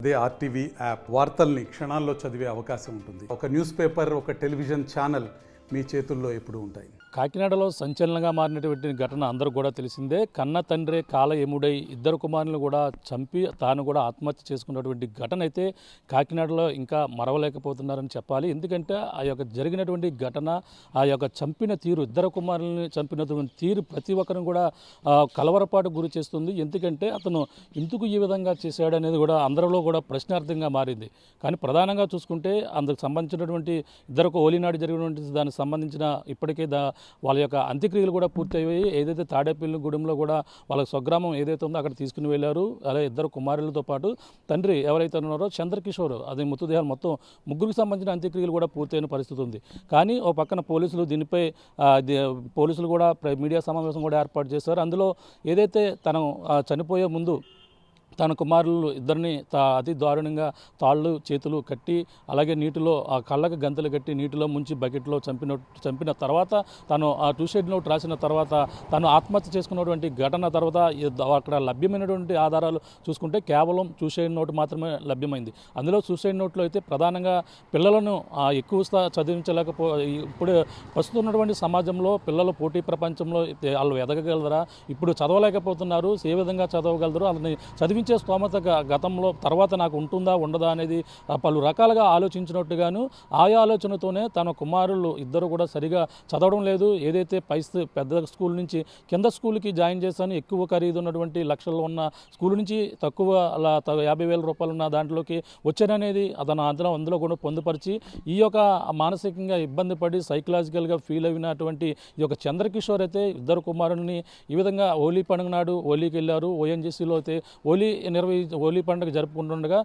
అదే RTV app వార్తల్ని క్షణాల్లో చదివే అవకాశం ఉంటుంది. ఒక న్యూస్ పేపర్, ఒక టెలివిజన్ ఛానల్ మీ చేతుల్లో ఎప్పుడూ ఉంటాయి. కాకినాడలో సంచలనంగా మారినటువంటి ఘటన అందరూ కూడా తెలిసిందే. కన్న తండ్రే కాల ఎముడై ఇద్దరు కుమారులను కూడా చంపి తాను కూడా ఆత్మహత్య చేసుకున్నటువంటి ఘటన అయితే కాకినాడలో ఇంకా మరవలేకపోతున్నారని చెప్పాలి. ఎందుకంటే ఆ యొక్క జరిగినటువంటి ఘటన, ఆ యొక్క చంపిన తీరు, ఇద్దరు కుమారులని చంపినటువంటి తీరు ప్రతి ఒక్కరిని కూడా కలవరపాటు గురి చేస్తుంది. ఎందుకంటే అతను ఎందుకు ఈ విధంగా చేశాడు అనేది కూడా అందరిలో కూడా ప్రశ్నార్థంగా మారింది. కానీ ప్రధానంగా చూసుకుంటే అందుకు సంబంధించినటువంటి ఇద్దరు ఓలీనాడు జరిగినటువంటి దానికి సంబంధించిన ఇప్పటికే వాళ్ళ యొక్క అంత్యక్రియలు కూడా పూర్తయ్యాయి. ఏదైతే తాడేపల్లిగూడెంలో కూడా వాళ్ళ స్వగ్రామం ఏదైతే ఉందో అక్కడ తీసుకుని వెళ్ళారు. అలాగే ఇద్దరు కుమారులతో పాటు తండ్రి ఎవరైతే ఉన్నారో చంద్రకిషోర్, అది మృతదేహాలు మొత్తం ముగ్గురికి సంబంధించిన అంత్యక్రియలు కూడా పూర్తయిన పరిస్థితి ఉంది. కానీ ఓ పక్కన పోలీసులు దీనిపై పోలీసులు కూడా మీడియా సమావేశం కూడా ఏర్పాటు చేశారు. అందులో ఏదైతే తను చనిపోయే ముందు తన కుమారులు ఇద్దరిని అతి దారుణంగా తాళ్ళు చేతులు కట్టి అలాగే నీటిలో ఆ కళ్ళకు గంతలు కట్టి నీటిలో ముంచి బకెట్లో చంపిన తర్వాత తను ఆ సూసైడ్ నోట్ రాసిన తర్వాత తను ఆత్మహత్య చేసుకున్నటువంటి ఘటన తర్వాత అక్కడ లభ్యమైనటువంటి ఆధారాలు చూసుకుంటే కేవలం సూసైడ్ నోట్ మాత్రమే లభ్యమైంది. అందులో సూసైడ్ నోట్లో అయితే ప్రధానంగా పిల్లలను ఎక్కువ ఇప్పుడు ప్రస్తుతం ఉన్నటువంటి సమాజంలో పిల్లలు పోటీ ప్రపంచంలో వాళ్ళు ఎదగగలరా, ఇప్పుడు చదవలేకపోతున్నారు, ఏ విధంగా చదవగలరు, వాళ్ళని చదివించే స్తోమత గతంలో తర్వాత నాకు ఉంటుందా ఉండదా అనేది పలు రకాలుగా ఆలోచించినట్టుగాను ఆయా ఆలోచనతోనే తన కుమారులు ఇద్దరు కూడా సరిగా చదవడం లేదు. ఏదైతే పెద్ద స్కూల్ నుంచి కింద స్కూల్కి జాయిన్ చేశాను, ఎక్కువ ఖరీదు ఉన్నటువంటి లక్షల్లో ఉన్న స్కూల్ నుంచి తక్కువ 50,000 రూపాయలు ఉన్న దాంట్లోకి వచ్చాననేది అతను అందులో కూడా పొందుపరిచి ఈ యొక్క మానసికంగా ఇబ్బంది పడి సైకలాజికల్గా ఫీల్ అయినటువంటి ఈ యొక్క చంద్రకిషోర్ అయితే ఇద్దరు కుమారుల్ని ఈ విధంగా హోలీ పండుగ నాడు హోలీకి వెళ్ళారు. ఓఎన్జీసీలో అయితే హోలీ పండుగ జరుపుకుంటుండగా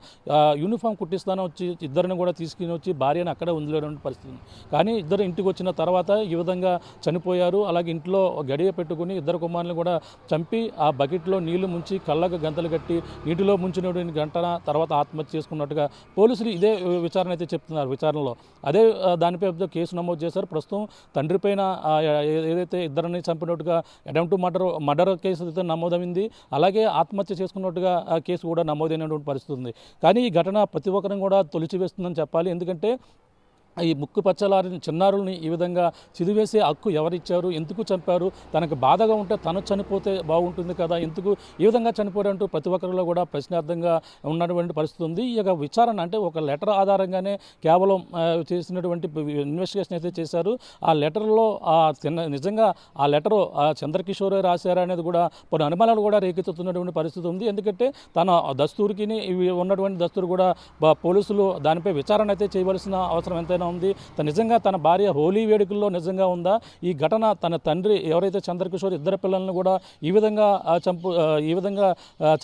యూనిఫామ్ కుట్టిస్తాను వచ్చి ఇద్దరిని కూడా తీసుకుని వచ్చి భార్యను అక్కడే ఉందిలేటువంటి పరిస్థితి. కానీ ఇద్దరు ఇంటికి వచ్చిన తర్వాత ఈ విధంగా చనిపోయారు. అలాగే ఇంట్లో గడియ పెట్టుకుని ఇద్దరు కుమారులను కూడా చంపి ఆ బకెట్లో నీళ్లు ముంచి కళ్ళకు గంతలు కట్టి నీటిలో ముంచినటువంటి గంటన తర్వాత ఆత్మహత్య చేసుకున్నట్టుగా పోలీసులు ఇదే విచారణ అయితే చెప్తున్నారు. విచారణలో అదే దానిపై కేసు నమోదు చేశారు. ప్రస్తుతం తండ్రి పైన ఏదైతే ఇద్దరిని చంపినట్టుగా అటెంప్ట్ మర్డర్ కేసు అయితే నమోదైంది. అలాగే ఆత్మహత్య చేసుకున్నట్టుగా కేసు కూడా నమోదైనటువంటి పరిస్థితి ఉంది. కానీ ఈ ఘటన ప్రతి ఒక్కరిని కూడా తొలిచివేస్తుందని చెప్పాలి. ఎందుకంటే ఈ ముక్కు పచ్చలారిన చిన్నారుల్ని ఈ విధంగా చిదివేసే హక్కు ఎవరిచ్చారు, ఎందుకు చంపారు, తనకు బాధగా ఉంటే తను చనిపోతే బాగుంటుంది కదా, ఎందుకు ఈ విధంగా చనిపోయారంటూ ప్రతి ఒక్కరిలో కూడా ప్రశ్నార్థంగా ఉన్నటువంటి పరిస్థితి ఉంది. ఈ యొక్క విచారణ అంటే ఒక లెటర్ ఆధారంగానే కేవలం చేసినటువంటి ఇన్వెస్టిగేషన్ అయితే చేశారు. ఆ లెటర్లో నిజంగా ఆ లెటరు చంద్రకిషోరే రాశారా అనేది కూడా కొన్ని అనుమానాలు కూడా రేకెత్తుతున్నటువంటి పరిస్థితి ఉంది. ఎందుకంటే తన దస్తూరికి ఇవి ఉన్నటువంటి దస్తూరు కూడా పోలీసులు దానిపై విచారణ అయితే చేయవలసిన అవసరం ఎంతైనా ఉంది. నిజంగా తన భార్య హోలీ వేడుకల్లో నిజంగా ఉందా, ఈ ఘటన తన తండ్రి ఎవరైతే చంద్రకిషోర్ ఇద్దరు పిల్లలను కూడా ఈ విధంగా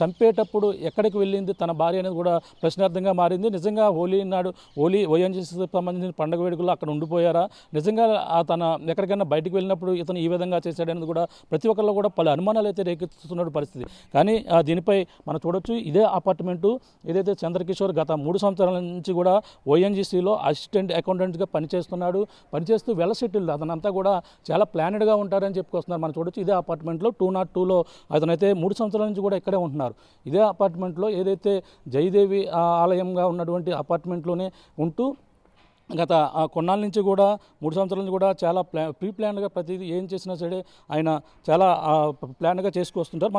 చంపేటప్పుడు ఎక్కడికి వెళ్ళింది తన భార్య అనేది కూడా ప్రశ్నార్థంగా మారింది. నిజంగా హోలీ ఓఎన్జీసీకి సంబంధించిన పండుగ వేడుకల్లో అక్కడ ఉండిపోయారా, నిజంగా తన ఎక్కడికైనా బయటకు వెళ్ళినప్పుడు ఇతను ఈ విధంగా చేశాడనేది కూడా ప్రతి ఒక్కరిలో కూడా పలు అనుమానాలు అయితే రేకెత్తుతున్న పరిస్థితి. కానీ దీనిపై మనం చూడొచ్చు, ఇదే అపార్ట్మెంటు ఏదైతే చంద్రకిషోర్ గత 3 సంవత్సరాల నుంచి కూడా ఓఎన్జీసీలో అసిస్టెంట్ అకౌంటెంట్గా పనిచేస్తూ వెల్ సెటిల్డ్, అతనంతా కూడా చాలా ప్లానెడ్గా ఉంటారని చెప్పుకొస్తున్నారు. మనం చూడొచ్చు ఇదే అపార్ట్మెంట్లో 202లో అతనైతే 3 సంవత్సరాల నుంచి కూడా ఇక్కడే ఉంటున్నారు. ఇదే అపార్ట్మెంట్లో ఏదైతే జయదేవి ఆలయంగా ఉన్నటువంటి అపార్ట్మెంట్లోనే ఉంటూ గత కొన్నాళ్ళ నుంచి కూడా 3 సంవత్సరాల నుంచి కూడా చాలా ప్రీ ప్లాన్గా ప్రతిదీ ఏం చేసినా సరే ఆయన చాలా ప్లాన్గా చేసుకొస్తుంటారు.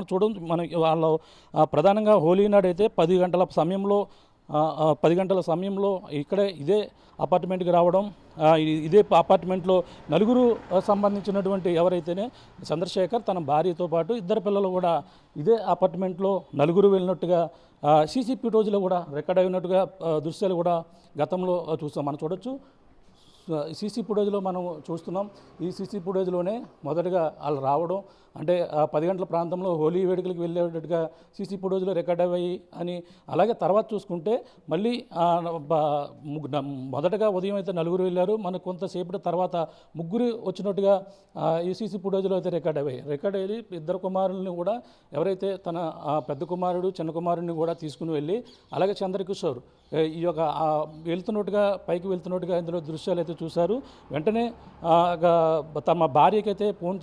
మనం వాళ్ళు ప్రధానంగా హోలీ నాడు అయితే 10 గంటల సమయంలో ఇదే అపార్ట్మెంట్కి రావడం, ఇదే అపార్ట్మెంట్లో నలుగురు సంబంధించినటువంటి ఎవరైతేనే చంద్రశేఖర్ తన భార్యతో పాటు ఇద్దరు పిల్లలు కూడా ఇదే అపార్ట్మెంట్లో నలుగురు వెళ్ళినట్టుగా సీసీ ఫుటేజ్లో కూడా రికార్డ్ అయినట్టుగా దృశ్యాలు కూడా గతంలో చూస్తాం. మనం చూడొచ్చు సీసీ ఫుటేజ్లో మనం చూస్తున్నాం. ఈ సీసీ ఫుటేజ్లోనే మొదటగా వాళ్ళు రావడం అంటే 10 గంటల ప్రాంతంలో హోలీ వేడుకలకు వెళ్ళేటట్టుగా సీసీ ఫుటేజ్లో రికార్డ్ అయ్యాయి అని. అలాగే తర్వాత చూసుకుంటే మళ్ళీ మొదటగా ఉదయం అయితే నలుగురు వెళ్ళారు, మనకు కొంతసేపటి తర్వాత ముగ్గురు వచ్చినట్టుగా ఈ సీసీ ఫుటేజ్లో అయితే రికార్డ్ అయ్యి ఇద్దరు కుమారుల్ని కూడా ఎవరైతే తన పెద్ద కుమారుడు చిన్న కుమారుడిని కూడా తీసుకుని వెళ్ళి అలాగే చంద్రకిషోర్ ఈ యొక్క పైకి వెళ్తున్నట్టుగా ఇందులో దృశ్యాలు అయితే చూశారు. వెంటనే తమ భార్యకైతే ఫోన్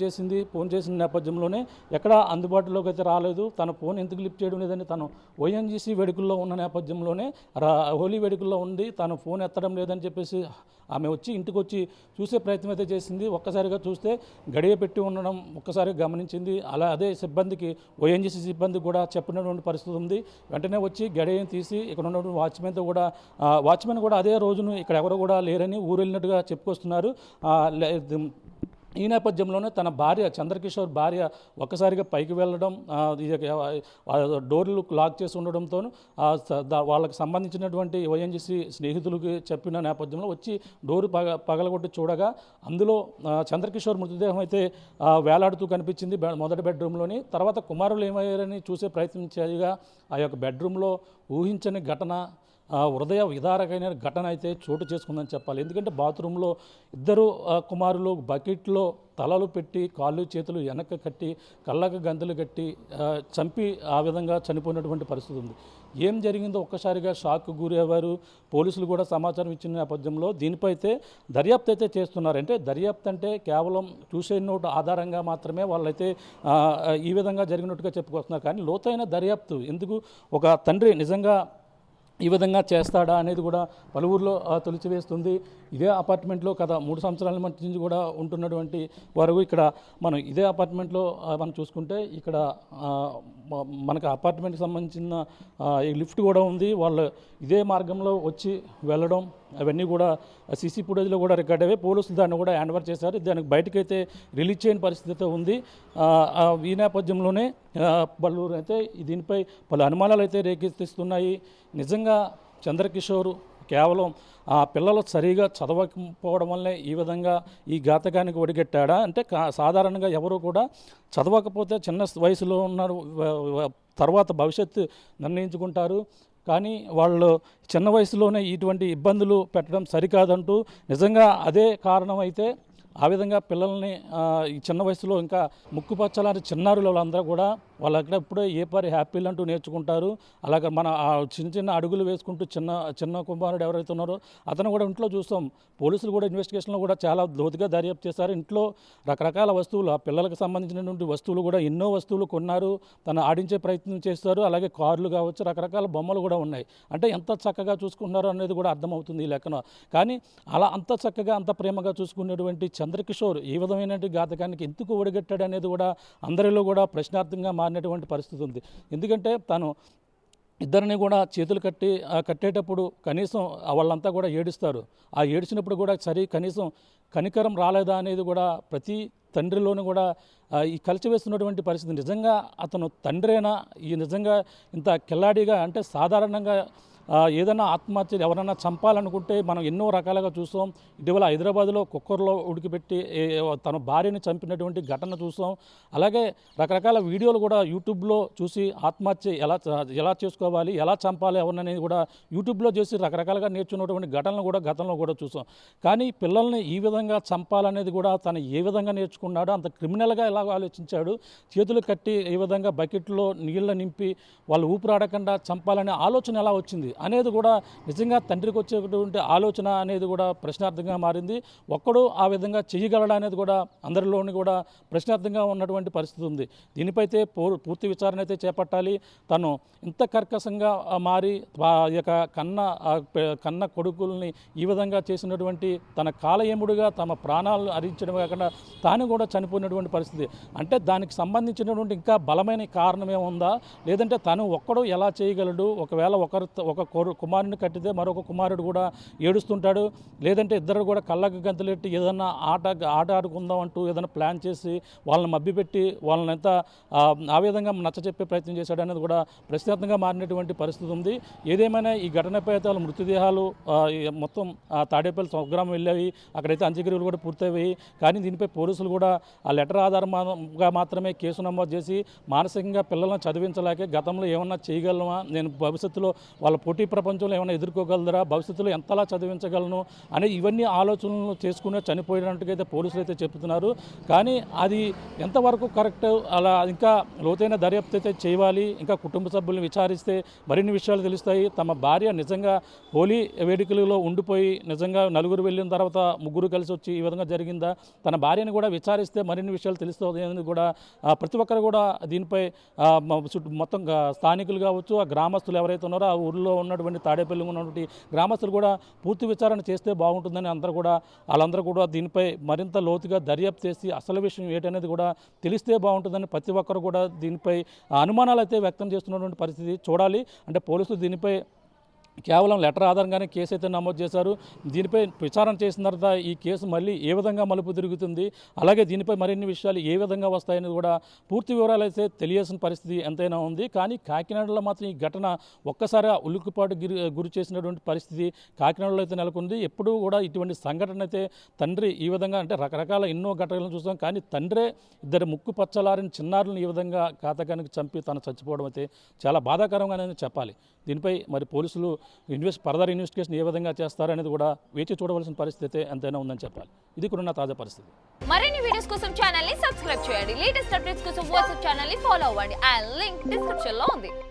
చేసిన నేపథ్యంలోనే ఎక్కడ అందుబాటులోకి అయితే రాలేదు. తన ఫోన్ ఎందుకు లిఫ్ట్ చేయడం లేదని తను ఓఎన్జీసీ వేడుకల్లో ఉన్న నేపథ్యంలోనే హోలీ వేడుకల్లో ఉండి తను ఫోన్ ఎత్తడం లేదని చెప్పేసి ఆమె వచ్చి ఇంటికి వచ్చి చూసే ప్రయత్నం అయితే చేసింది. ఒక్కసారిగా చూస్తే గడియ పెట్టి ఉండడం ఒక్కసారి గమనించింది. అదే సిబ్బందికి ఓఎన్జీసీ సిబ్బంది కూడా చెప్పినటువంటి పరిస్థితి ఉంది. వెంటనే వచ్చి గడియని తీసి ఇక్కడ ఉన్నటువంటి వాచ్మెన్ కూడా అదే రోజును ఇక్కడ ఎవరు కూడా లేరని ఊరు వెళ్ళినట్టుగా చెప్పుకొస్తున్నారు. ఈ నేపథ్యంలోనే తన భార్య చంద్రకిషోర్ భార్య ఒక్కసారిగా పైకి వెళ్ళడం, డోర్లు లాక్ చేసి ఉండడంతో వాళ్ళకి సంబంధించినటువంటి ఓఎన్జీసీ స్నేహితులకి చెప్పిన నేపథ్యంలో వచ్చి డోరు పగలగొట్టి చూడగా అందులో చంద్రకిషోర్ మృతదేహం అయితే వేలాడుతూ కనిపించింది మొదటి బెడ్రూమ్లోని. తర్వాత కుమారులు ఏమయ్యారని చూసే ప్రయత్నం చేయగా ఆ యొక్క బెడ్రూమ్లో ఊహించని ఘటన, హృదయ విదారకమైన ఘటన అయితే చోటు చేసుకుందని చెప్పాలి. ఎందుకంటే బాత్రూంలో ఇద్దరు కుమారులు బకెట్లో తలలు పెట్టి కాళ్ళు చేతులు వెనక్కి కట్టి కళ్ళకు గంతులు కట్టి చంపి ఆ విధంగా చనిపోయినటువంటి పరిస్థితి ఉంది. ఏం జరిగిందో ఒక్కసారిగా షాక్కు గురయ్యారు. పోలీసులు కూడా సమాచారం ఇచ్చిన నేపథ్యంలో దీనిపై అయితే దర్యాప్తు అయితే చేస్తున్నారు. అంటే దర్యాప్తు అంటే కేవలం సూసైడ్ నోట్ ఆధారంగా మాత్రమే వాళ్ళైతే ఈ విధంగా జరిగినట్టుగా చెప్పుకొస్తున్నారు. కానీ లోతైన దర్యాప్తు ఎందుకు, ఒక తండ్రి నిజంగా ఈ విధంగా చేస్తాడా అనేది కూడా పలువురిలో తొలిచివేస్తుంది. ఇదే అపార్ట్మెంట్లో గత 3 సంవత్సరాల నుంచి కూడా ఉంటున్నటువంటి వారు ఇక్కడ మనం ఇదే అపార్ట్మెంట్లో మనం చూసుకుంటే ఇక్కడ మనకు అపార్ట్మెంట్కి సంబంధించిన ఈ లిఫ్ట్ కూడా ఉంది. వాళ్ళు ఇదే మార్గంలో వచ్చి వెళ్ళడం అవన్నీ కూడా సీసీ ఫుటేజ్లో కూడా రికార్డ్ అయ్యాయి. పోలీసులు దాన్ని కూడా హ్యాండ్ ఓవర్ చేశారు. దానికి బయటకైతే రిలీజ్ చేయని పరిస్థితి ఉంది. ఈ నేపథ్యంలోనే పలువురు అయితే దీనిపై పలు అనుమానాలు అయితే రేకెత్తిస్తున్నాయి. నిజంగా చంద్రకిషోర్ కేవలం ఆ పిల్లలు సరిగా చదవకపోవడం వల్లే ఈ విధంగా ఈ ఘాతకానికి ఒడిగట్టాడా అంటే సాధారణంగా ఎవరు కూడా చదవకపోతే చిన్న వయసులో ఉన్న తర్వాత భవిష్యత్తు నిర్ణయించుకుంటారు. కానీ వాళ్ళు చిన్న వయసులోనే ఇటువంటి ఇబ్బందులు పెట్టడం సరికాదంటూ నిజంగా అదే కారణం అయితే ఆ విధంగా పిల్లల్ని ఈ చిన్న వయసులో ఇంకా ముక్కుపచ్చలాంటి చిన్నారులు వాళ్ళందరూ కూడా వాళ్ళు అక్కడ ఇప్పుడే ఏ పరి హ్యాపీలు అంటూ నేర్చుకుంటారు. అలాగే మన చిన్న చిన్న అడుగులు వేసుకుంటూ చిన్న కుమారుడు ఎవరైతే ఉన్నారో అతను కూడా ఇంట్లో చూస్తాం. పోలీసులు కూడా ఇన్వెస్టిగేషన్లో కూడా చాలా లోతుగా దర్యాప్తు చేశారు. ఇంట్లో రకరకాల వస్తువులు, ఆ పిల్లలకు సంబంధించినటువంటి వస్తువులు కూడా ఎన్నో వస్తువులు కొన్నారు. తను ఆడించే ప్రయత్నం చేస్తారు. అలాగే కార్లు కావచ్చు, రకరకాల బొమ్మలు కూడా ఉన్నాయి. అంటే ఎంత చక్కగా చూసుకుంటున్నారో అనేది కూడా అర్థమవుతుంది ఈ లెక్కన. కానీ అలా అంత చక్కగా అంత ప్రేమగా చూసుకునేటువంటి చంద్రకిషోర్ ఈ విధమైన ఘాతకానికి ఎందుకు ఒడిగట్టాడు అనేది కూడా అందరిలో కూడా ప్రశ్నార్థంగా మారినటువంటి పరిస్థితి ఉంది. ఎందుకంటే తను ఇద్దరిని కూడా చేతులు కట్టేటప్పుడు కనీసం వాళ్ళంతా కూడా ఏడుస్తారు. ఆ ఏడ్చినప్పుడు కూడా కనీసం కనికరం రాలేదా అనేది కూడా ప్రతి తండ్రిలోనూ కూడా ఈ కలిచివేస్తున్నటువంటి పరిస్థితి. నిజంగా అతను తండ్రేనా, ఈ నిజంగా ఇంత కిల్లాడిగా అంటే సాధారణంగా ఏదైనా ఆత్మహత్య ఎవరైనా చంపాలనుకుంటే మనం ఎన్నో రకాలుగా చూసాం. ఇటీవల హైదరాబాద్లో కుక్కర్లో ఉడికిపెట్టి తన భార్యని చంపినటువంటి ఘటన చూసాం. అలాగే రకరకాల వీడియోలు కూడా యూట్యూబ్లో చూసి ఆత్మహత్య ఎలా చేసుకోవాలి, ఎలా చంపాలి ఎవరిననేది కూడా యూట్యూబ్లో చేసి రకరకాలుగా నేర్చుకున్నటువంటి ఘటనలు కూడా గతంలో కూడా చూసాం. కానీ పిల్లల్ని ఈ విధంగా చంపాలనేది కూడా తను ఏ విధంగా నేర్చుకున్నాడో, అంత క్రిమినల్గా ఎలా ఆలోచించాడు, చేతులు కట్టి ఈ విధంగా బకెట్లో నీళ్ళ నింపి వాళ్ళు ఊపిరాడకుండా చంపాలనే ఆలోచన ఎలా వచ్చింది అనేది కూడా నిజంగా తండ్రికి వచ్చేటువంటి ఆలోచన అనేది కూడా ప్రశ్నార్థంగా మారింది. ఒక్కడు ఆ విధంగా చేయగలడా అనేది కూడా అందరిలోని కూడా ప్రశ్నార్థంగా ఉన్నటువంటి పరిస్థితి ఉంది. దీనిపై అయితే పూర్తి విచారణ అయితే చేపట్టాలి. తను ఇంత కర్కశంగా మారి ఆ యొక్క కన్న కొడుకుల్ని ఈ విధంగా చేసినటువంటి తన కాలయముడిగా తమ ప్రాణాలు హరించడం కాకుండా తాను కూడా చనిపోయినటువంటి పరిస్థితి. అంటే దానికి సంబంధించినటువంటి ఇంకా బలమైన కారణమే ఉందా, లేదంటే తను ఒక్కడు ఎలా చేయగలడు, ఒకవేళ ఒక కుమారుని కట్టితే మరొక కుమారుడు కూడా ఏడుస్తుంటాడు, లేదంటే ఇద్దరు కూడా కళ్ళకు గంతులెట్టి ఏదన్నా ఆట ఆడుకుందాం అంటూ ఏదైనా ప్లాన్ చేసి వాళ్ళని మభ్యపెట్టి వాళ్ళని ఎంత ఆ విధంగా నచ్చచెప్పే ప్రయత్నం చేశాడు అనేది కూడా ప్రశ్నార్థంగా మారినటువంటి పరిస్థితి ఉంది. ఏదేమైనా ఈ ఘటనపై అయితే వాళ్ళ మృతదేహాలు మొత్తం తాడేపల్లి స్వగ్రామం వెళ్ళాయి. అక్కడైతే అంత్యక్రియలు కూడా పూర్తయ్యాయి. కానీ దీనిపై పోలీసులు కూడా ఆ లెటర్ ఆధారంగా మాత్రమే కేసు నమోదు చేసి మానసికంగా పిల్లలను చదివించలేక గతంలో ఏమన్నా చేయగలమా, నేను భవిష్యత్తులో వాళ్ళ పోటీ ప్రపంచంలో ఏమైనా ఎదుర్కోగలరా, భవిష్యత్తులో ఎంతలా చదివించగలను అనే ఇవన్నీ ఆలోచనలు చేసుకునే చనిపోయినట్టుగా అయితే పోలీసులు అయితే చెప్తున్నారు. కానీ అది ఎంతవరకు కరెక్ట్, అలా ఇంకా లోతైన దర్యాప్తు అయితే చేయాలి. ఇంకా కుటుంబ సభ్యులను విచారిస్తే మరిన్ని విషయాలు తెలుస్తాయి. తమ భార్య నిజంగా హోలీ వేడుకలలో ఉండిపోయి నిజంగా నలుగురు వెళ్ళిన తర్వాత ముగ్గురు కలిసి వచ్చి ఈ విధంగా జరిగిందా, తన భార్యని కూడా విచారిస్తే మరిన్ని విషయాలు తెలుస్తుంది అనేది కూడా ప్రతి ఒక్కరు కూడా దీనిపై మొత్తం స్థానికులు కావచ్చు, ఆ గ్రామస్తులు ఎవరైతే ఉన్నారో ఆ ఊరిలో ఉన్నటువంటి తాడేపల్లి ఉన్నటువంటి గ్రామస్తులు కూడా పూర్తి విచారణ చేస్తే బాగుంటుందని వాళ్ళందరూ కూడా దీనిపై మరింత లోతుగా దర్యాప్తు చేసి అసలు విషయం ఏంటనేది కూడా తెలిస్తే బాగుంటుందని ప్రతి ఒక్కరు కూడా దీనిపై అనుమానాలు అయితే వ్యక్తం చేస్తున్నటువంటి పరిస్థితి చూడాలి. అంటే పోలీసులు దీనిపై కేవలం లెటర్ ఆధారంగానే కేసు అయితే నమోదు చేశారు. దీనిపై విచారణ చేసిన తర్వాత ఈ కేసు మళ్ళీ ఏ విధంగా మలుపు తిరుగుతుంది, అలాగే దీనిపై మరిన్ని విషయాలు ఏ విధంగా వస్తాయని కూడా పూర్తి వివరాలు అయితే తెలియాల్సిన పరిస్థితి ఎంతైనా ఉంది. కానీ కాకినాడలో మాత్రం ఈ ఘటన ఒక్కసారి ఉలిక్కిపాటు గురి చేసినటువంటి పరిస్థితి కాకినాడలో అయితే నెలకొంది. ఎప్పుడూ కూడా ఇటువంటి సంఘటన అయితే తండ్రి ఈ విధంగా, అంటే రకరకాల ఎన్నో ఘటనలను చూస్తాం, కానీ తండ్రే ఇద్దరు ముక్కు పచ్చలారిన చిన్నారులను ఈ విధంగా ఘాతకానికి చంపి తను చచ్చిపోవడం అయితే చాలా బాధాకరంగానే చెప్పాలి. దీనిపై మరి పోలీసులు ఫర్దర్ ఇన్వెస్టిగేషన్ ఏ విధంగా చేస్తారనేది కూడా వేచి చూడవలసిన పరిస్థితి ఎంతైనా ఉందని చెప్పాలి. ఇది కూడా తాజా పరిస్థితి. మరిన్ని వీడియోస్ కోసం ఛానల్ ని సబ్స్క్రైబ్ చేయండి. లేటెస్ట్ అప్డేట్స్ కోసం వాట్సాప్ ఛానల్ ని ఫాలో అవ్వండి. ఆ లింక్ డిస్క్రిప్షన్ లో ఉంది.